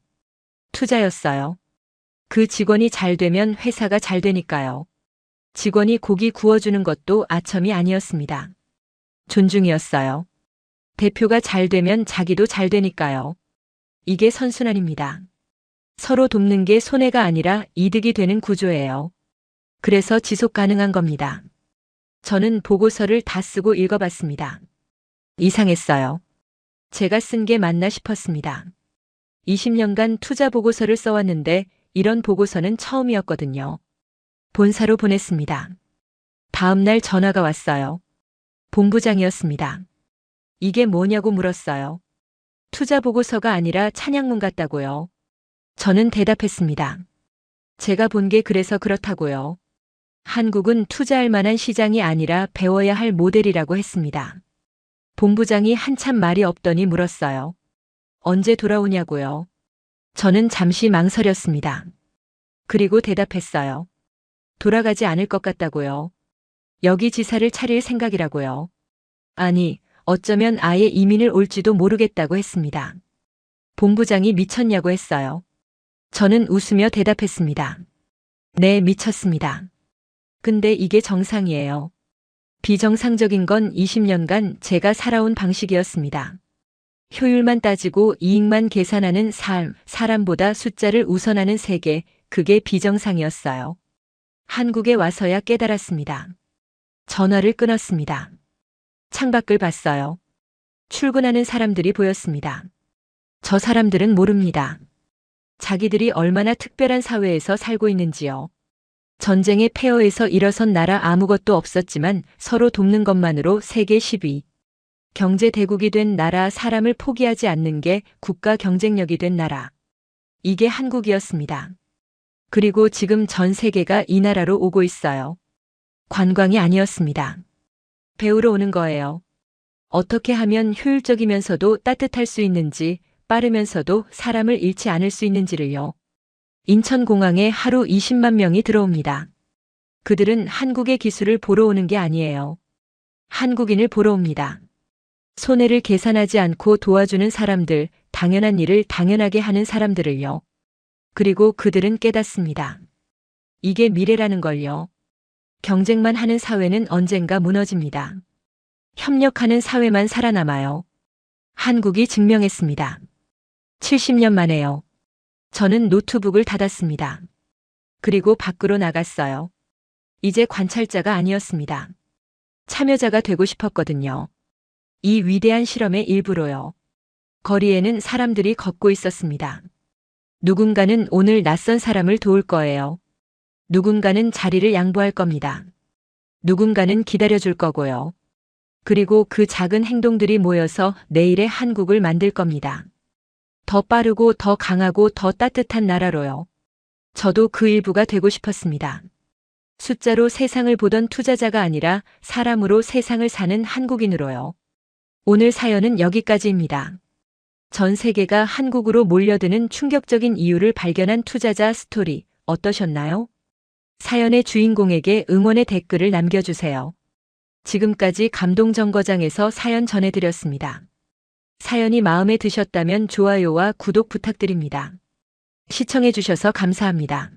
투자였어요. 그 직원이 잘 되면 회사가 잘 되니까요. 직원이 고기 구워주는 것도 아첨이 아니었습니다. 존중이었어요. 대표가 잘 되면 자기도 잘 되니까요. 이게 선순환입니다. 서로 돕는 게 손해가 아니라 이득이 되는 구조예요. 그래서 지속 가능한 겁니다. 저는 보고서를 다 쓰고 읽어봤습니다. 이상했어요. 제가 쓴 게 맞나 싶었습니다. 20년간 투자 보고서를 써왔는데 이런 보고서는 처음이었거든요. 본사로 보냈습니다. 다음 날 전화가 왔어요. 본부장이었습니다. 이게 뭐냐고 물었어요. 투자 보고서가 아니라 찬양문 같다고요. 저는 대답했습니다. 제가 본 게 그래서 그렇다고요. 한국은 투자할 만한 시장이 아니라 배워야 할 모델이라고 했습니다. 본부장이 한참 말이 없더니 물었어요. 언제 돌아오냐고요. 저는 잠시 망설였습니다. 그리고 대답했어요. 돌아가지 않을 것 같다고요. 여기 지사를 차릴 생각이라고요. 아니, 어쩌면 아예 이민을 올지도 모르겠다고 했습니다. 본부장이 미쳤냐고 했어요. 저는 웃으며 대답했습니다. 네, 미쳤습니다. 근데 이게 정상이에요. 비정상적인 건 20년간 제가 살아온 방식이었습니다. 효율만 따지고 이익만 계산하는 삶, 사람보다 숫자를 우선하는 세계, 그게 비정상이었어요. 한국에 와서야 깨달았습니다. 전화를 끊었습니다. 창밖을 봤어요. 출근하는 사람들이 보였습니다. 저 사람들은 모릅니다. 자기들이 얼마나 특별한 사회에서 살고 있는지요. 전쟁의 폐허에서 일어선 나라 아무것도 없었지만 서로 돕는 것만으로 세계 10위. 경제 대국이 된 나라, 사람을 포기하지 않는 게 국가 경쟁력이 된 나라. 이게 한국이었습니다. 그리고 지금 전 세계가 이 나라로 오고 있어요. 관광이 아니었습니다. 배우러 오는 거예요. 어떻게 하면 효율적이면서도 따뜻할 수 있는지, 빠르면서도 사람을 잃지 않을 수 있는지를요. 인천공항에 하루 20만 명이 들어옵니다. 그들은 한국의 기술을 보러 오는 게 아니에요. 한국인을 보러 옵니다. 손해를 계산하지 않고 도와주는 사람들, 당연한 일을 당연하게 하는 사람들을요. 그리고 그들은 깨닫습니다. 이게 미래라는 걸요. 경쟁만 하는 사회는 언젠가 무너집니다. 협력하는 사회만 살아남아요. 한국이 증명했습니다. 70년 만에요. 저는 노트북을 닫았습니다. 그리고 밖으로 나갔어요. 이제 관찰자가 아니었습니다. 참여자가 되고 싶었거든요. 이 위대한 실험의 일부로요. 거리에는 사람들이 걷고 있었습니다. 누군가는 오늘 낯선 사람을 도울 거예요. 누군가는 자리를 양보할 겁니다. 누군가는 기다려줄 거고요. 그리고 그 작은 행동들이 모여서 내일의 한국을 만들 겁니다. 더 빠르고 더 강하고 더 따뜻한 나라로요. 저도 그 일부가 되고 싶었습니다. 숫자로 세상을 보던 투자자가 아니라 사람으로 세상을 사는 한국인으로요. 오늘 사연은 여기까지입니다. 전 세계가 한국으로 몰려드는 충격적인 이유를 발견한 투자자 스토리 어떠셨나요? 사연의 주인공에게 응원의 댓글을 남겨주세요. 지금까지 감동정거장에서 사연 전해드렸습니다. 사연이 마음에 드셨다면 좋아요와 구독 부탁드립니다. 시청해주셔서 감사합니다.